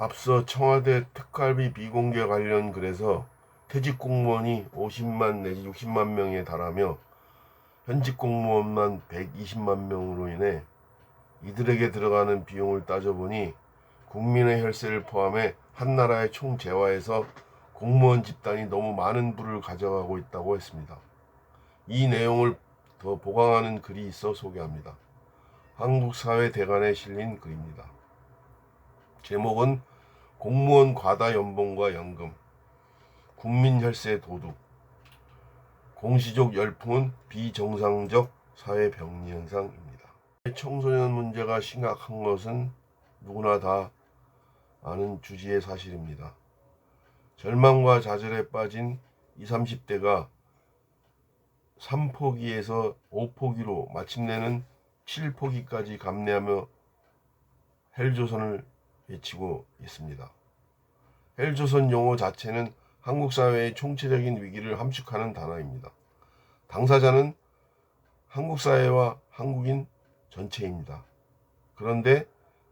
앞서 청와대 특활비 비공개 관련 글에서 퇴직 공무원이 50만 내지 60만 명에 달하며 현직 공무원만 120만 명으로 인해 이들에게 들어가는 비용을 따져보니 국민의 혈세를 포함해 한 나라의 총 재화에서 공무원 집단이 너무 많은 부를 가져가고 있다고 했습니다. 이 내용을 더 보강하는 글이 있어 소개합니다. 한국사회 대간에 실린 글입니다. 제목은 공무원 과다 연봉과 연금, 국민 혈세 도둑, 공시족 열풍은 비정상적 사회 병리 현상입니다. 청소년 문제가 심각한 것은 누구나 다 아는 주지의 사실입니다. 절망과 좌절에 빠진 20, 30대가 3포기에서 5포기로 마침내는 7포기까지 감내하며 헬조선을 외치고 있습니다. 헬조선 용어 자체는 한국 사회의 총체적인 위기를 함축하는 단어입니다. 당사자는 한국 사회와 한국인 전체입니다. 그런데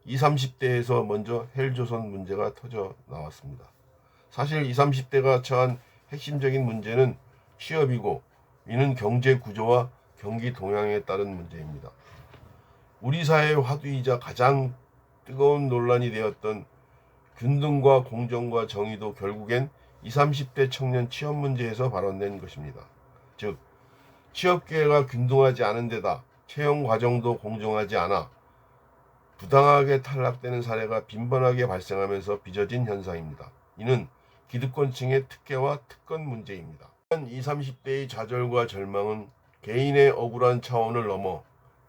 20, 30대에서 먼저 헬조선 문제가 터져 나왔습니다. 사실 20, 30대가 처한 핵심적인 문제는 취업이고 이는 경제 구조와 경기 동향에 따른 문제입니다. 우리 사회의 화두이자 가장 뜨거운 논란이 되었던 균등과 공정과 정의도 결국엔 20, 30대 청년 취업 문제에서 발원된 것입니다. 즉, 취업 기회가 균등하지 않은 데다 채용 과정도 공정하지 않아 부당하게 탈락되는 사례가 빈번하게 발생하면서 빚어진 현상입니다. 이는 기득권층의 특혜와 특권 문제입니다. 20, 30대의 좌절과 절망은 개인의 억울한 차원을 넘어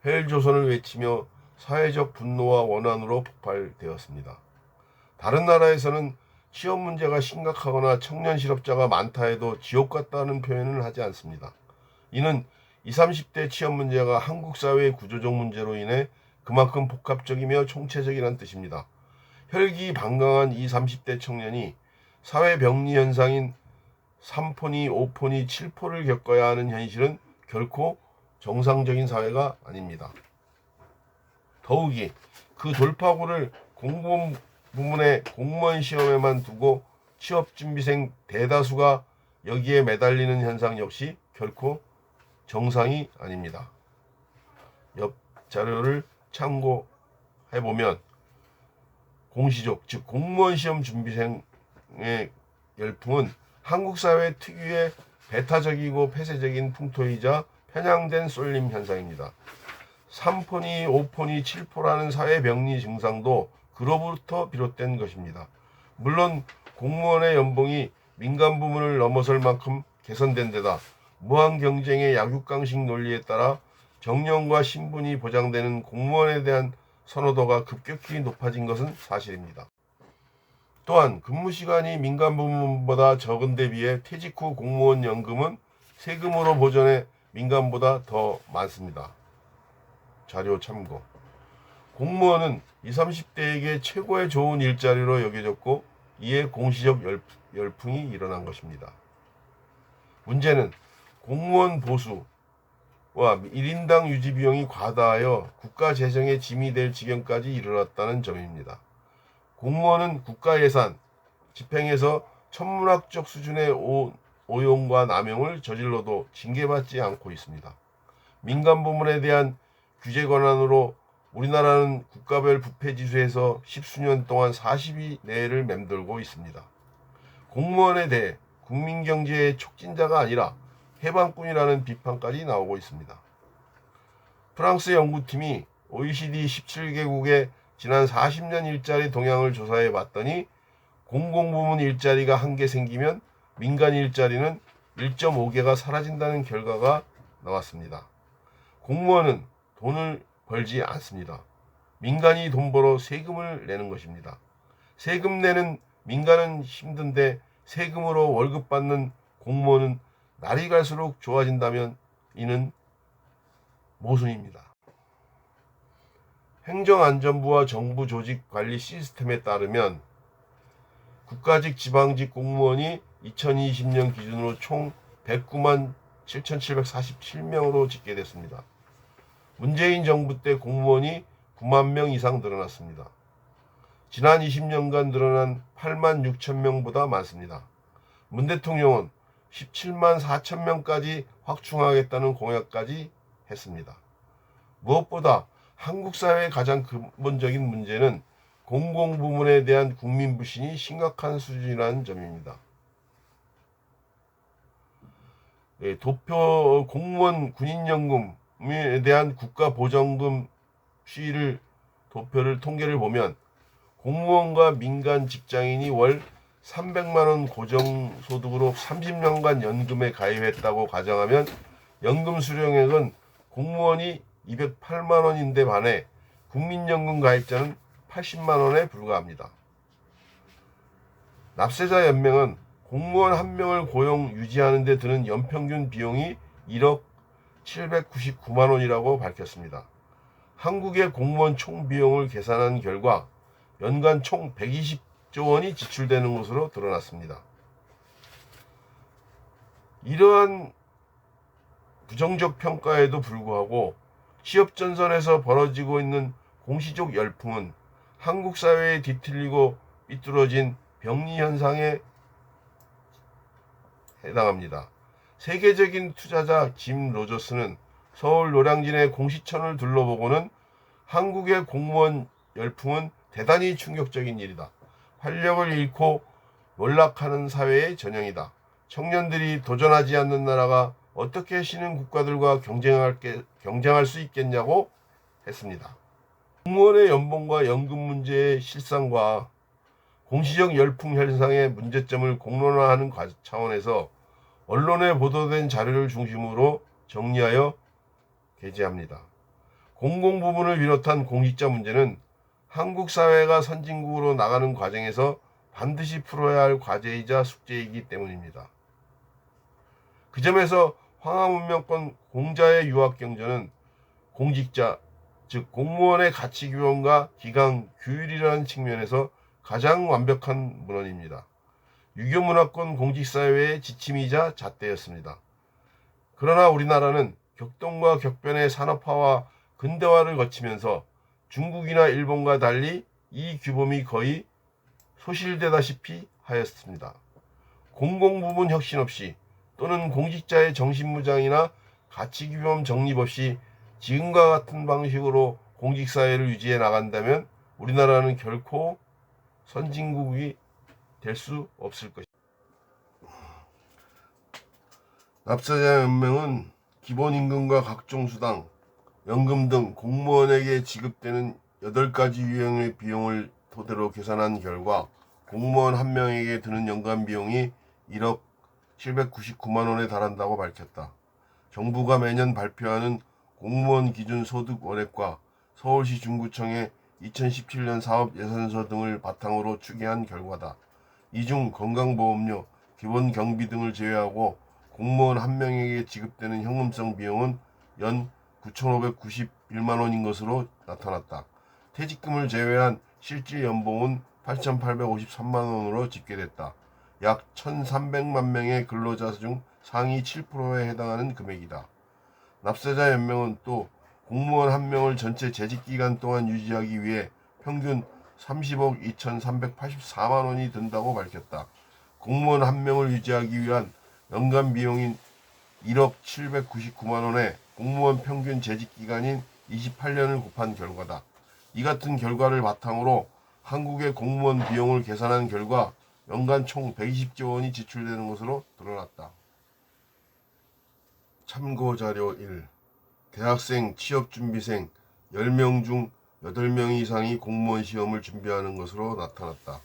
헬조선을 외치며 사회적 분노와 원한으로 폭발되었습니다. 다른 나라에서는 취업 문제가 심각하거나 청년 실업자가 많다 해도 지옥 같다는 표현을 하지 않습니다. 이는 20, 30대 취업 문제가 한국 사회의 구조적 문제로 인해 그만큼 복합적이며 총체적이라는 뜻입니다. 혈기방강한 20, 30대 청년이 사회 병리 현상인 3포니, 5포니, 7포를 겪어야 하는 현실은 결코 정상적인 사회가 아닙니다. 더욱이 그 돌파구를 공무원 부문의 공무원 시험에만 두고 취업준비생 대다수가 여기에 매달리는 현상 역시 결코 정상이 아닙니다. 옆 자료를 참고해보면 공시족, 즉 공무원 시험 준비생의 열풍은 한국 사회 특유의 배타적이고 폐쇄적인 풍토이자 편향된 쏠림 현상입니다. 3포니, 5포니, 7포라는 사회 병리 증상도 그로부터 비롯된 것입니다. 물론 공무원의 연봉이 민간 부문을 넘어설 만큼 개선된 데다 무한 경쟁의 약육강식 논리에 따라 정년과 신분이 보장되는 공무원에 대한 선호도가 급격히 높아진 것은 사실입니다. 또한 근무시간이 민간 부문보다 적은 데 비해 퇴직 후 공무원 연금은 세금으로 보전해 민간보다 더 많습니다. 자료 참고. 공무원은 20, 30대에게 최고의 좋은 일자리로 여겨졌고 이에 공시적 열풍이 일어난 것입니다. 문제는 공무원 보수와 1인당 유지 비용이 과다하여 국가 재정에 짐이 될 지경까지 이르렀다는 점입니다. 공무원은 국가 예산 집행에서 천문학적 수준의 오용과 남용을 저질러도 징계받지 않고 있습니다. 민간 부문에 대한 규제 권한으로 우리나라는 국가별 부패지수에서 10수년 동안 40위 내를 맴돌고 있습니다. 공무원에 대해 국민경제의 촉진자가 아니라 해방꾼이라는 비판까지 나오고 있습니다. 프랑스 연구팀이 OECD 17개국의 지난 40년 일자리 동향을 조사해 봤더니 공공부문 일자리가 1개 생기면 민간 일자리는 1.5개가 사라진다는 결과가 나왔습니다. 공무원은 돈을 벌지 않습니다. 민간이 돈 벌어 세금을 내는 것입니다. 세금 내는 민간은 힘든데 세금으로 월급 받는 공무원은 날이 갈수록 좋아진다면 이는 모순입니다. 행정안전부와 정부 조직 관리 시스템에 따르면 국가직 지방직 공무원이 2020년 기준으로 총 109만 7,747명으로 집계됐습니다. 문재인 정부 때 공무원이 9만 명 이상 늘어났습니다. 지난 20년간 늘어난 8만 6천 명보다 많습니다. 문 대통령은 17만 4천 명까지 확충하겠다는 공약까지 했습니다. 무엇보다 한국 사회의 가장 근본적인 문제는 공공부문에 대한 국민 불신이 심각한 수준이라는 점입니다. 도표 공무원 군인연금에 대한 국가보정금 시위를 통계를 보면 공무원과 민간 직장인이 월 300만원 고정소득으로 30년간 연금에 가입했다고 가정하면 연금 수령액은 공무원이 208만원인데 반해 국민연금 가입자는 80만원에 불과합니다. 납세자 연명은 공무원 한 명을 고용 유지하는 데 드는 연평균 비용이 1억 799만원이라고 밝혔습니다. 한국의 공무원 총 비용을 계산한 결과 연간 총 120조 원이 지출되는 것으로 드러났습니다. 이러한 부정적 평가에도 불구하고 취업전선에서 벌어지고 있는 공시적 열풍은 한국 사회에 뒤틀리고 삐뚤어진 병리 현상에 해당합니다. 세계적인 투자자 짐 로저스는 서울 노량진의 공시천을 둘러보고는 한국의 공무원 열풍은 대단히 충격적인 일이다. 활력을 잃고 몰락하는 사회의 전형이다. 청년들이 도전하지 않는 나라가 어떻게 신흥 국가들과 경쟁할 수 있겠냐고 했습니다. 공무원의 연봉과 연금 문제의 실상과 공시적 열풍 현상의 문제점을 공론화하는 차원에서 언론에 보도된 자료를 중심으로 정리하여 게재합니다. 공공부문을 비롯한 공직자 문제는 한국 사회가 선진국으로 나가는 과정에서 반드시 풀어야 할 과제이자 숙제이기 때문입니다. 그 점에서 황하문명권 공자의 유학경전은 공직자, 즉 공무원의 가치규범과 기강, 규율이라는 측면에서 가장 완벽한 문헌입니다. 유교문화권 공직사회의 지침이자 잣대였습니다. 그러나 우리나라는 격동과 격변의 산업화와 근대화를 거치면서 중국이나 일본과 달리 이 규범이 거의 소실되다시피 하였습니다. 공공부문 혁신 없이 또는 공직자의 정신무장이나 가치규범 정립 없이 지금과 같은 방식으로 공직사회를 유지해 나간다면 우리나라는 결코 선진국이 될 수 없을 것입니다. 납세자 연명은 기본임금과 각종 수당, 연금 등 공무원에게 지급되는 8가지 유형의 비용을 토대로 계산한 결과 공무원 한 명에게 드는 연간 비용이 1억 799만원에 달한다고 밝혔다. 정부가 매년 발표하는 공무원 기준 소득 원액과 서울시 중구청의 2017년 사업 예산서 등을 바탕으로 추계한 결과다. 이 중 건강보험료, 기본 경비 등을 제외하고 공무원 한 명에게 지급되는 현금성 비용은 연 9,591만원인 것으로 나타났다. 퇴직금을 제외한 실질 연봉은 8,853만원으로 집계됐다. 약 1,300만 명의 근로자 중 상위 7%에 해당하는 금액이다. 납세자 연명은 또 공무원 한 명을 전체 재직기간 동안 유지하기 위해 평균 30억 2,384만원이 든다고 밝혔다. 공무원 한 명을 유지하기 위한 연간 비용인 1억 799만원에 공무원 평균 재직기간인 28년을 곱한 결과다. 이 같은 결과를 바탕으로 한국의 공무원 비용을 계산한 결과 연간 총 120조 원이 지출되는 것으로 드러났다. 참고자료 1. 대학생, 취업준비생 10명 중 8명 이상이 공무원 시험을 준비하는 것으로 나타났다.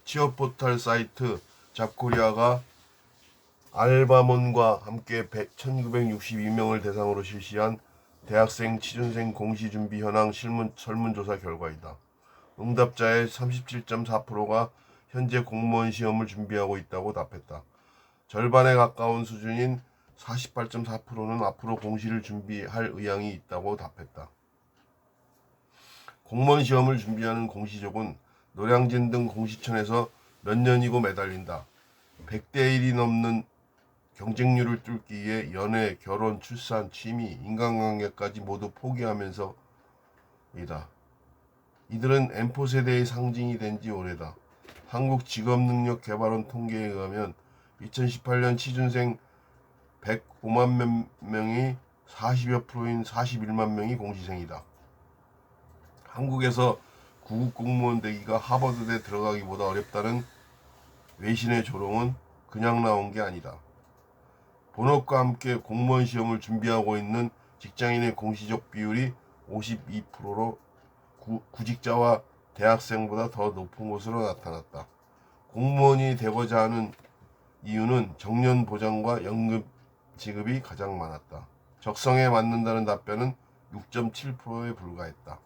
취업포털 사이트 잡코리아가 알바몬과 함께 1962명을 대상으로 실시한 대학생, 취준생 공시준비 현황 설문조사 결과이다. 응답자의 37.4%가 현재 공무원 시험을 준비하고 있다고 답했다. 절반에 가까운 수준인 48.4%는 앞으로 공시를 준비할 의향이 있다고 답했다. 공무원 시험을 준비하는 공시족은 노량진 등 공시청에서 몇 년이고 매달린다. 100대 1이 넘는 경쟁률을 뚫기 위해 연애, 결혼, 출산, 취미, 인간관계까지 모두 포기하면서이다. 이들은 M4 세대의 상징이 된 지 오래다. 한국직업능력개발원 통계에 의하면 2018년 취준생 105만 명이 40여 프로인 41만 명이 공시생이다. 한국에서 구급 공무원 되기가 하버드대 들어가기보다 어렵다는 외신의 조롱은 그냥 나온 게 아니다. 본업과 함께 공무원 시험을 준비하고 있는 직장인의 공시적 비율이 52%로 구직자와 대학생보다 더 높은 것으로 나타났다. 공무원이 되고자 하는 이유는 정년 보장과 연금 지급이 가장 많았다. 적성에 맞는다는 답변은 6.7%에 불과했다.